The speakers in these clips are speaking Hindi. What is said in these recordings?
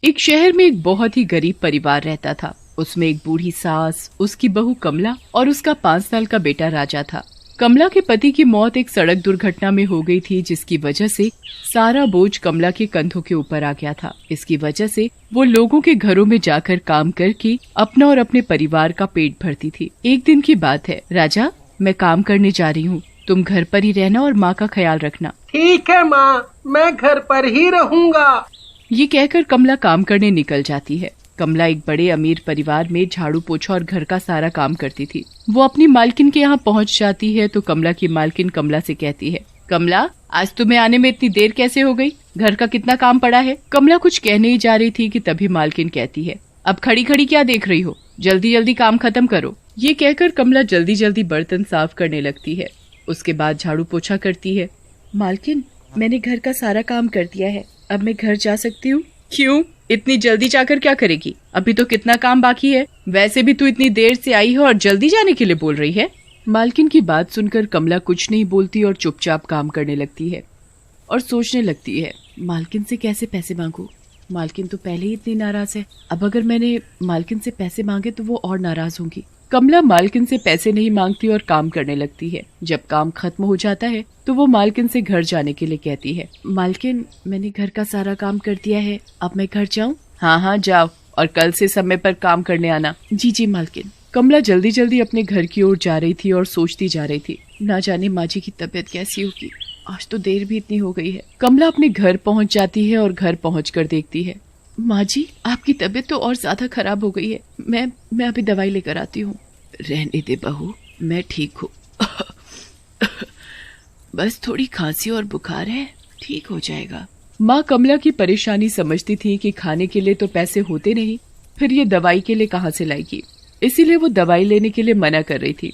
एक शहर में एक बहुत ही गरीब परिवार रहता था। उसमें एक बूढ़ी सास, उसकी बहू कमला और उसका 5 साल का बेटा राजा था। कमला के पति की मौत एक सड़क दुर्घटना में हो गई थी, जिसकी वजह से सारा बोझ कमला के कंधों के ऊपर आ गया था। इसकी वजह से वो लोगों के घरों में जाकर काम करके अपना और अपने परिवार का पेट भरती थी। एक दिन की बात है, राजा, मैं काम करने जा रही हूँ, तुम घर पर ही रहना और माँ का ख्याल रखना। ठीक है माँ, मैं घर पर ही रहूँगा। ये कहकर कमला काम करने निकल जाती है। कमला एक बड़े अमीर परिवार में झाड़ू पोछा और घर का सारा काम करती थी। वो अपनी मालकिन के यहाँ पहुँच जाती है तो कमला की मालकिन कमला से कहती है, कमला, आज तुम्हें आने में इतनी देर कैसे हो गई? घर का कितना काम पड़ा है? कमला कुछ कहने ही जा रही थी कि तभी मालकिन कहती है, अब खड़ी खड़ी क्या देख रही हो, जल्दी जल्दी काम खत्म करो। ये कहकर कमला जल्दी जल्दी बर्तन साफ करने लगती है। उसके बाद झाड़ू पोछा करती है। मालकिन, मैंने घर का सारा काम कर दिया है, अब मैं घर जा सकती हूँ? क्यों, इतनी जल्दी जाकर क्या करेगी? अभी तो कितना काम बाकी है। वैसे भी तू इतनी देर से आई है और जल्दी जाने के लिए बोल रही है। मालकिन की बात सुनकर कमला कुछ नहीं बोलती और चुपचाप काम करने लगती है और सोचने लगती है, मालकिन से कैसे पैसे मांगू? मालकिन तो पहले ही इतनी नाराज है, अब अगर मैंने मालकिन से पैसे मांगे तो वो और नाराज होंगी। कमला मालकिन से पैसे नहीं मांगती और काम करने लगती है। जब काम खत्म हो जाता है तो वो मालकिन से घर जाने के लिए कहती है, मालकिन, मैंने घर का सारा काम कर दिया है, अब मैं घर जाऊँ? हाँ हाँ जाओ, और कल से समय पर काम करने आना। जी जी मालकिन। कमला जल्दी जल्दी अपने घर की ओर जा रही थी और सोचती जा रही थी, ना जाने माँ जी की तबीयत कैसी होगी, आज तो देर भी इतनी हो गई है। कमला अपने घर पहुँच जाती है और घर पहुँचकर देखती है, माँ जी, आपकी तबीयत तो और ज्यादा खराब हो गई है, मैं अभी दवाई लेकर आती हूँ। रहने दे बहू, मैं ठीक हूँ। बस थोड़ी खांसी और बुखार है, ठीक हो जाएगा। माँ कमला की परेशानी समझती थी कि खाने के लिए तो पैसे होते नहीं, फिर ये दवाई के लिए कहाँ से लाएगी, इसीलिए वो दवाई लेने के लिए मना कर रही थी।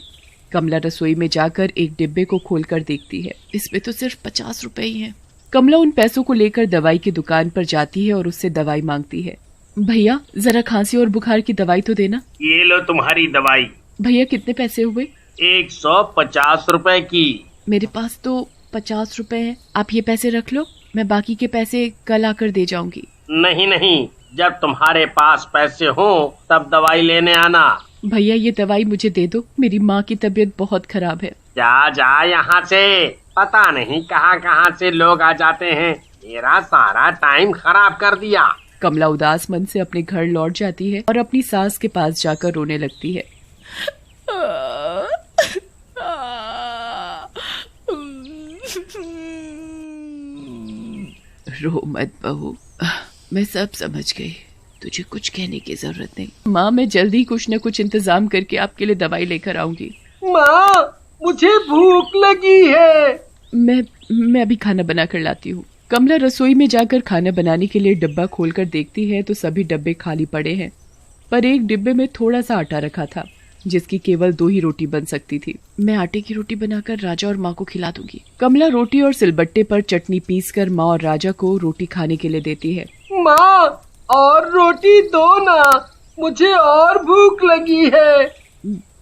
कमला रसोई में जाकर एक डिब्बे को खोलकर देखती है, इसमें तो सिर्फ 50 रुपए ही हैं। कमला उन पैसों को लेकर दवाई की दुकान पर जाती है और उससे दवाई मांगती है। भैया, जरा खांसी और बुखार की दवाई तो देना। ये लो तुम्हारी दवाई। भैया, कितने पैसे हुए? 150 रुपए की। मेरे पास तो 50 रुपए हैं, आप ये पैसे रख लो, मैं बाकी के पैसे कल आकर दे जाऊंगी। नहीं नहीं, जब तुम्हारे पास पैसे हो तब दवाई लेने आना। भैया, ये दवाई मुझे दे दो, मेरी माँ की तबीयत बहुत खराब है। जा जा यहाँ से, पता नहीं कहाँ कहाँ से लोग आ जाते हैं, मेरा सारा टाइम खराब कर दिया। कमला उदास मन से अपने घर लौट जाती है और अपनी सास के पास जाकर रोने लगती है। रो मत बहू, मैं सब समझ गई, तुझे कुछ कहने की जरूरत नहीं। माँ, मैं जल्दी कुछ न कुछ इंतजाम करके आपके लिए दवाई लेकर आऊंगी। माँ, मुझे भूख लगी है। मैं अभी खाना बना कर लाती हूँ। कमला रसोई में जाकर खाना बनाने के लिए डब्बा खोलकर देखती है तो सभी डब्बे खाली पड़े हैं, पर एक डिब्बे में थोड़ा सा आटा रखा था, जिसकी केवल 2 ही रोटी बन सकती थी। मैं आटे की रोटी बनाकर राजा और माँ को खिला दूंगी। कमला रोटी और सिलबट्टे पर चटनी पीसकर माँ और राजा को रोटी खाने के लिए देती है। माँ, और रोटी दो ना, मुझे और भूख लगी है।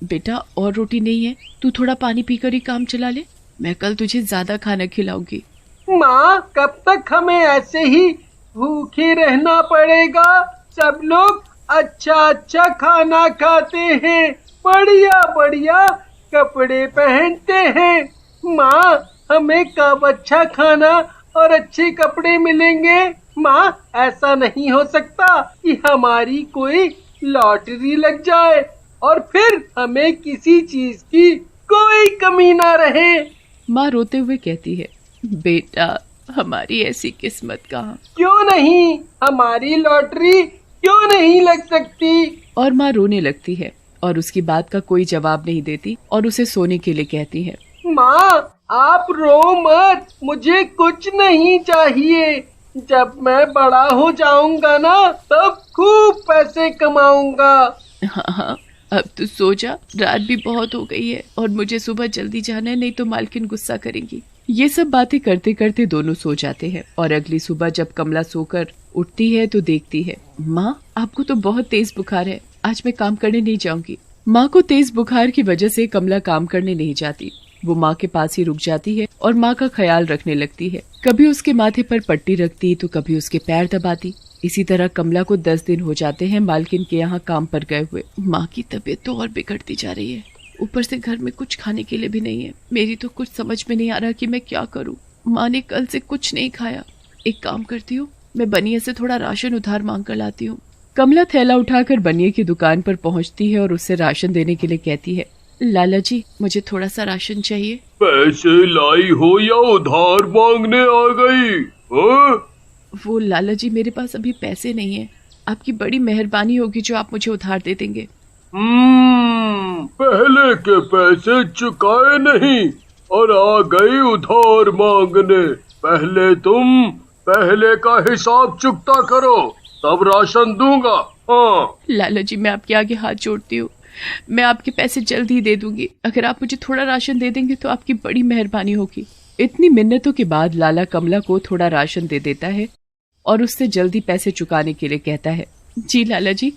बेटा, और रोटी नहीं है, तू थोड़ा पानी पीकर ही काम चला ले, मैं कल तुझे ज्यादा खाना खिलाऊंगी। माँ, कब तक हमें ऐसे ही भूखे रहना पड़ेगा? सब लोग अच्छा अच्छा खाना खाते हैं, बढ़िया बढ़िया कपड़े पहनते हैं। माँ, हमें कब अच्छा खाना और अच्छे कपड़े मिलेंगे? माँ, ऐसा नहीं हो सकता कि हमारी कोई लॉटरी लग जाए और फिर हमें किसी चीज की कोई कमी ना रहे। माँ रोते हुए कहती है, बेटा, हमारी ऐसी किस्मत कहाँ। क्यों नहीं, हमारी लॉटरी क्यों नहीं लग सकती? और माँ रोने लगती है और उसकी बात का कोई जवाब नहीं देती और उसे सोने के लिए कहती है। माँ, आप रो मत, मुझे कुछ नहीं चाहिए। जब मैं बड़ा हो जाऊंगा ना, तब खूब पैसे कमाऊंगा। हाँ हाँ, अब तू सो जा, रात भी बहुत हो गई है और मुझे सुबह जल्दी जाना है, नहीं तो मालकिन गुस्सा करेंगी। ये सब बातें करते करते दोनों सो जाते हैं और अगली सुबह जब कमला सोकर उठती है तो देखती है, माँ, आपको तो बहुत तेज बुखार है, आज मैं काम करने नहीं जाऊंगी। माँ को तेज बुखार की वजह से कमला काम करने नहीं जाती। वो माँ के पास ही रुक जाती है और माँ का ख्याल रखने लगती है। कभी उसके माथे पर पट्टी रखती तो कभी उसके पैर दबाती। इसी तरह कमला को 10 दिन हो जाते हैं मालकिन के यहाँ काम पर गए हुए। माँ की तबीयत तो और बिगड़ती जा रही है, ऊपर से घर में कुछ खाने के लिए भी नहीं है। मेरी तो कुछ समझ में नहीं आ रहा कि मैं क्या करूँ। माँ ने कल से कुछ नहीं खाया। एक काम करती हूँ, मैं बनिए से थोड़ा राशन उधार मांग कर लाती हूँ। कमला थैला उठाकर बनिए की दुकान पर पहुँचती है और उससे राशन देने के लिए कहती है, लाला जी मुझे थोड़ा सा राशन चाहिए। पैसे लाई हो या उधार मांगने आ गई? वो लाला जी मेरे पास अभी पैसे नहीं है, आपकी बड़ी मेहरबानी होगी जो आप मुझे उधार दे देंगे। पहले के पैसे चुकाए नहीं और आ गई उधार मांगने। पहले का हिसाब चुकता करो तब राशन दूंगा। हाँ लाला जी मैं आपके आगे हाथ जोड़ती हूँ, मैं आपके पैसे जल्द ही दे दूंगी। अगर आप मुझे थोड़ा राशन दे देंगे तो आपकी बड़ी मेहरबानी होगी। इतनी मिन्नतों के बाद लाला कमला को थोड़ा राशन दे देता है और उससे जल्दी पैसे चुकाने के लिए कहता है, जी लाला जी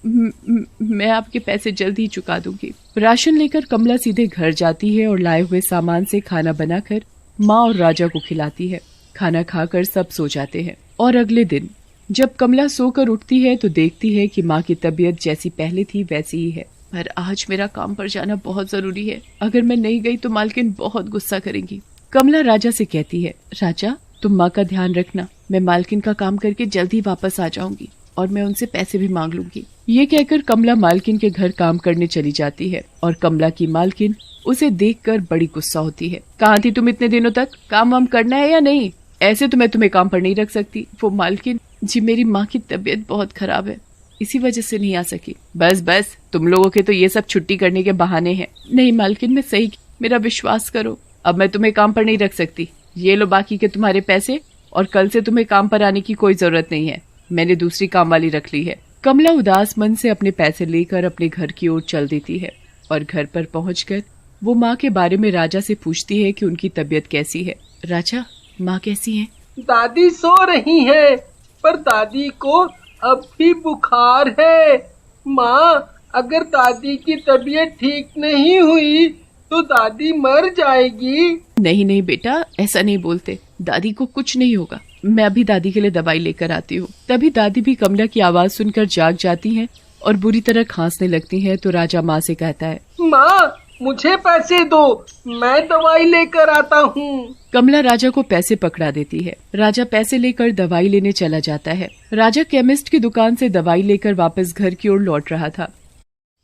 मैं आपके पैसे जल्द ही चुका दूंगी। राशन लेकर कमला सीधे घर जाती है और लाए हुए सामान से खाना बनाकर माँ और राजा को खिलाती है। खाना खाकर सब सो जाते हैं और अगले दिन जब कमला सोकर उठती है तो देखती है कि माँ की तबीयत जैसी पहले थी वैसी ही है। पर आज मेरा काम पर जाना बहुत जरूरी है, अगर मैं नहीं गई तो मालकिन बहुत गुस्सा करेंगी। कमला राजा से कहती है, राजा तुम माँ का ध्यान रखना, मैं मालकिन का काम करके जल्दी वापस आ जाऊंगी और मैं उनसे पैसे भी मांग लूंगी। ये कहकर कमला मालकिन के घर काम करने चली जाती है और कमला की मालकिन उसे देखकर बड़ी गुस्सा होती है। कहाँ थी तुम इतने दिनों तक? काम वाम करना है या नहीं? ऐसे तो मैं तुम्हें काम पर नहीं रख सकती। वो मालकिन, जी मेरी माँ की तबीयत बहुत खराब है, इसी वजह से नहीं आ सकी। बस तुम लोगों के तो ये सब छुट्टी करने के बहाने हैं। नहीं मालकिन मैं सही, मेरा विश्वास करो, अब मैं तुम्हें काम पर नहीं रख सकती। ये लो बाकी के तुम्हारे पैसे और कल से तुम्हें काम पर आने की कोई जरूरत नहीं है, मैंने दूसरी काम वाली रख ली है। कमला उदास मन से अपने पैसे लेकर अपने घर की ओर चल देती है और घर पर पहुंचकर वो माँ के बारे में राजा से पूछती है कि उनकी तबीयत कैसी है। राजा माँ कैसी है? दादी सो रही है, पर दादी को अब भी बुखार है। माँ अगर दादी की तबीयत ठीक नहीं हुई तो दादी मर जाएगी। नहीं बेटा ऐसा नहीं बोलते, दादी को कुछ नहीं होगा, मैं अभी दादी के लिए दवाई लेकर आती हूँ। तभी दादी भी कमला की आवाज सुनकर जाग जाती हैं और बुरी तरह खांसने लगती हैं। तो राजा माँ से कहता है, माँ मुझे पैसे दो, मैं दवाई लेकर आता हूँ। कमला राजा को पैसे पकड़ा देती है। राजा पैसे लेकर दवाई लेने चला जाता है। राजा केमिस्ट की दुकान से दवाई लेकर वापस घर की ओर लौट रहा था,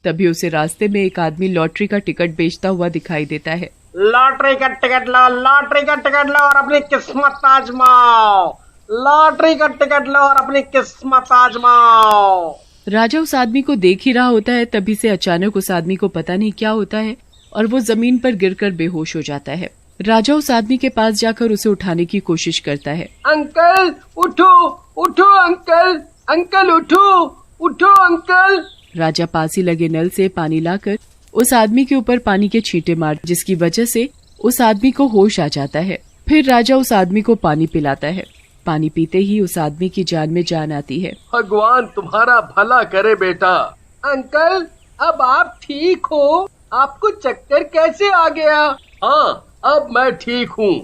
तभी उसे रास्ते में एक आदमी लॉटरी का टिकट बेचता हुआ दिखाई देता है। लॉटरी का टिकट लो, लॉटरी का टिकट लो और अपनी किस्मत आजमाओ। लॉटरी का टिकट लो और अपनी किस्मत आजमाओ। राजा उस आदमी को देख ही रहा होता है, तभी से अचानक उस आदमी को पता नहीं क्या होता है और वो जमीन पर गिरकर बेहोश हो जाता है। राजा उस आदमी के पास जाकर उसे उठाने की कोशिश करता है। अंकल उठो, उठो अंकल, अंकल उठो, उठो अंकल। राजा पास ही लगे नल से पानी लाकर उस आदमी के ऊपर पानी के छींटे मार, जिसकी वजह से उस आदमी को होश आ जाता है। फिर राजा उस आदमी को पानी पिलाता है। पानी पीते ही उस आदमी की जान में जान आती है। भगवान तुम्हारा भला करे बेटा। अंकल अब आप ठीक हो? आपको चक्कर कैसे आ गया? हाँ अब मैं ठीक हूँ,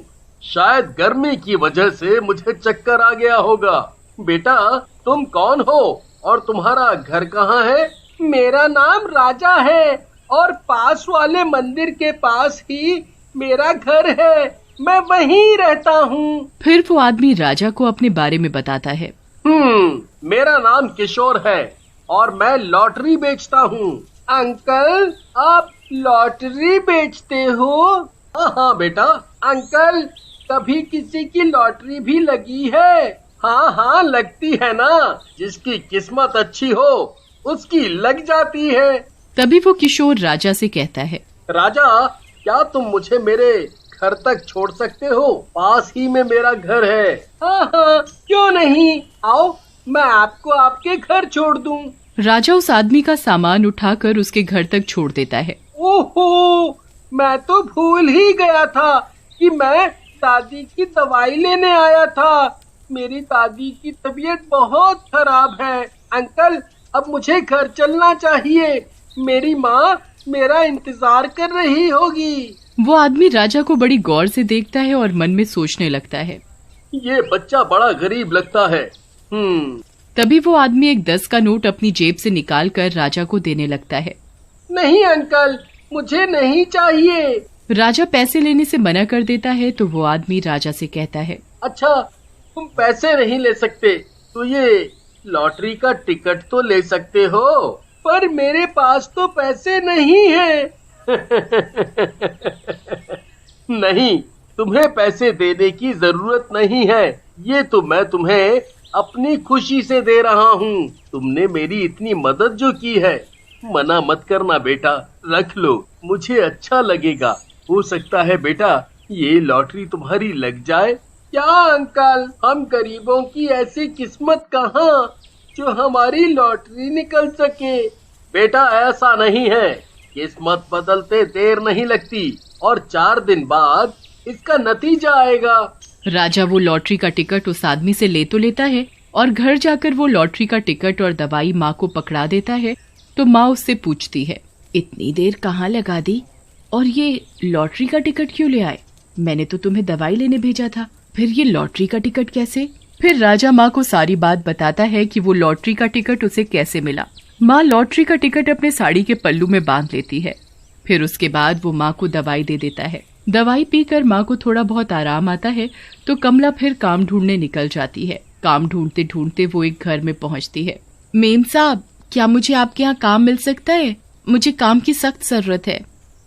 शायद गर्मी की वजह से मुझे चक्कर आ गया होगा। बेटा तुम कौन हो और तुम्हारा घर कहाँ है? मेरा नाम राजा है और पास वाले मंदिर के पास ही मेरा घर है, मैं वहीं रहता हूँ। फिर वो आदमी राजा को अपने बारे में बताता है। मेरा नाम किशोर है और मैं लॉटरी बेचता हूँ। अंकल आप लॉटरी बेचते हो? हाँ बेटा। अंकल कभी किसी की लॉटरी भी लगी है? हाँ लगती है ना, जिसकी किस्मत अच्छी हो उसकी लग जाती है। तभी वो किशोर राजा से कहता है, राजा क्या तुम मुझे मेरे घर तक छोड़ सकते हो? पास ही में मेरा घर है। हाँ क्यों नहीं, आओ मैं आपको आपके घर छोड़ दूं। राजा उस आदमी का सामान उठाकर उसके घर तक छोड़ देता है। ओहो, मैं तो भूल ही गया था कि मैं दादी की दवाई लेने आया था। मेरी दादी की तबीयत बहुत खराब है। अंकल अब मुझे घर चलना चाहिए, मेरी माँ मेरा इंतजार कर रही होगी। वो आदमी राजा को बड़ी गौर से देखता है और मन में सोचने लगता है, ये बच्चा बड़ा गरीब लगता है। तभी वो आदमी एक 10 का नोट अपनी जेब से निकाल कर राजा को देने लगता है। नहीं अंकल, मुझे नहीं चाहिए। राजा पैसे लेने से मना कर देता है तो वो आदमी राजा से कहता है, अच्छा, तुम पैसे नहीं ले सकते तो ये लॉटरी का टिकट तो ले सकते हो। पर मेरे पास तो पैसे नहीं है। नहीं, तुम्हें पैसे देने की जरूरत नहीं है। ये तो मैं तुम्हें अपनी खुशी से दे रहा हूँ। तुमने मेरी इतनी मदद जो की है, मना मत करना बेटा, रख लो, मुझे अच्छा लगेगा। हो सकता है बेटा ये लॉटरी तुम्हारी लग जाए। क्या अंकल, हम गरीबों की ऐसी किस्मत कहाँ जो हमारी लॉटरी निकल सके। बेटा ऐसा नहीं है, किस्मत बदलते देर नहीं लगती और 4 दिन बाद इसका नतीजा आएगा। राजा वो लॉटरी का टिकट उस आदमी से ले तो लेता है और घर जाकर वो लॉटरी का टिकट और दवाई माँ को पकड़ा देता है। तो माँ उससे पूछती है, इतनी देर कहाँ लगा दी और ये लॉटरी का टिकट क्यों ले आए? मैंने तो तुम्हें दवाई लेने भेजा था, फिर ये लॉटरी का टिकट कैसे? फिर राजा माँ को सारी बात बताता है कि वो लॉटरी का टिकट उसे कैसे मिला। माँ लॉटरी का टिकट अपने साड़ी के पल्लू में बांध लेती है। फिर उसके बाद वो माँ को दवाई दे देता है। दवाई पीकर माँ को थोड़ा बहुत आराम आता है तो कमला फिर काम ढूंढने निकल जाती है। काम ढूंढते ढूंढते वो एक घर में पहुँचती है। मेम साहब, क्या मुझे आपके यहाँ काम मिल सकता है? मुझे काम की सख्त जरूरत है।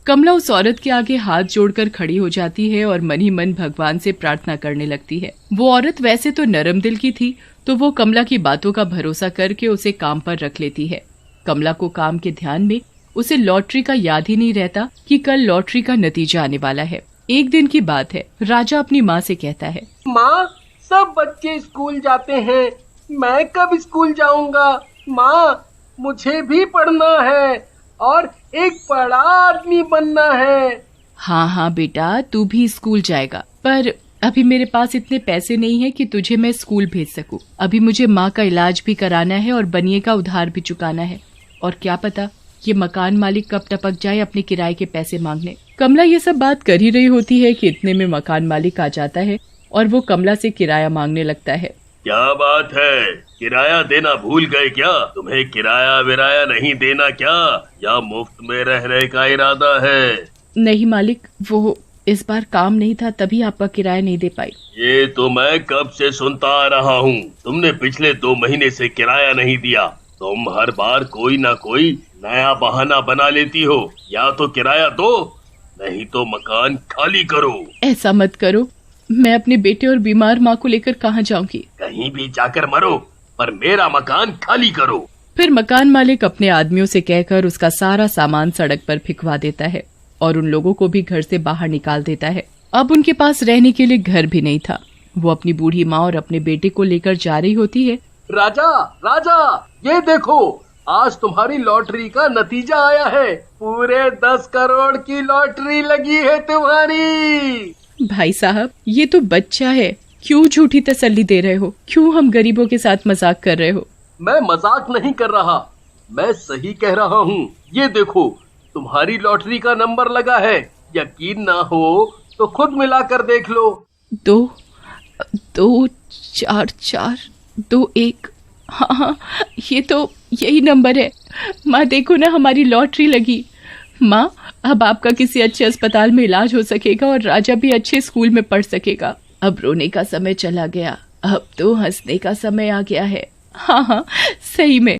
कमला उस औरत के आगे हाथ जोड़कर खड़ी हो जाती है और मन ही मन भगवान से प्रार्थना करने लगती है। वो औरत वैसे तो नरम दिल की थी, तो वो कमला की बातों का भरोसा करके उसे काम पर रख लेती है। कमला को काम के ध्यान में उसे लॉटरी का याद ही नहीं रहता कि कल लॉटरी का नतीजा आने वाला है। एक दिन की बात है, राजा अपनी माँ से कहता है, माँ, सब बच्चे स्कूल जाते हैं, मैं कब स्कूल जाऊंगा? माँ, मुझे भी पढ़ना है और एक बड़ा आदमी बनना है। हाँ बेटा, तू भी स्कूल जाएगा, पर अभी मेरे पास इतने पैसे नहीं है कि तुझे मैं स्कूल भेज सकूं। अभी मुझे माँ का इलाज भी कराना है और बनिए का उधार भी चुकाना है, और क्या पता ये मकान मालिक कब टपक जाए अपने किराए के पैसे मांगने। कमला ये सब बात कर ही रही होती है कि इतने में मकान मालिक आ जाता है और वो कमला से किराया मांगने लगता है। क्या बात है, किराया देना भूल गए क्या? तुम्हें किराया विराया नहीं देना क्या, या मुफ्त में रहने का इरादा है? नहीं मालिक, वो इस बार काम नहीं था तभी आपका किराया नहीं दे पाई। ये तो मैं कब से सुनता आ रहा हूँ, तुमने पिछले 2 महीने से किराया नहीं दिया। तुम हर बार कोई ना कोई नया बहाना बना लेती हो। या तो किराया दो, नहीं तो मकान खाली करो। ऐसा मत करो, मैं अपने बेटे और बीमार माँ को लेकर कहाँ जाऊंगी? कहीं भी जाकर मरो, पर मेरा मकान खाली करो। फिर मकान मालिक अपने आदमियों से कहकर उसका सारा सामान सड़क पर फेंकवा देता है और उन लोगों को भी घर से बाहर निकाल देता है। अब उनके पास रहने के लिए घर भी नहीं था। वो अपनी बूढ़ी माँ और अपने बेटे को लेकर जा रही होती है। राजा, राजा, ये देखो, आज तुम्हारी लॉटरी का नतीजा आया है। पूरे 10 करोड़ की लॉटरी लगी है तुम्हारी। भाई साहब, ये तो बच्चा है, क्यों झूठी तसल्ली दे रहे हो? क्यों हम गरीबों के साथ मजाक कर रहे हो? मैं मजाक नहीं कर रहा, मैं सही कह रहा हूँ। ये देखो, तुम्हारी लॉटरी का नंबर लगा है। यकीन ना हो तो खुद मिलाकर देख लो। 2 4 4 2 1। हाँ, ये तो यही नंबर है। माँ देखो ना, हमारी लॉटरी लगी। माँ, अब आपका किसी अच्छे अस्पताल में इलाज हो सकेगा और राजा भी अच्छे स्कूल में पढ़ सकेगा। अब रोने का समय चला गया, अब तो हंसने का समय आ गया है। हाँ, सही में।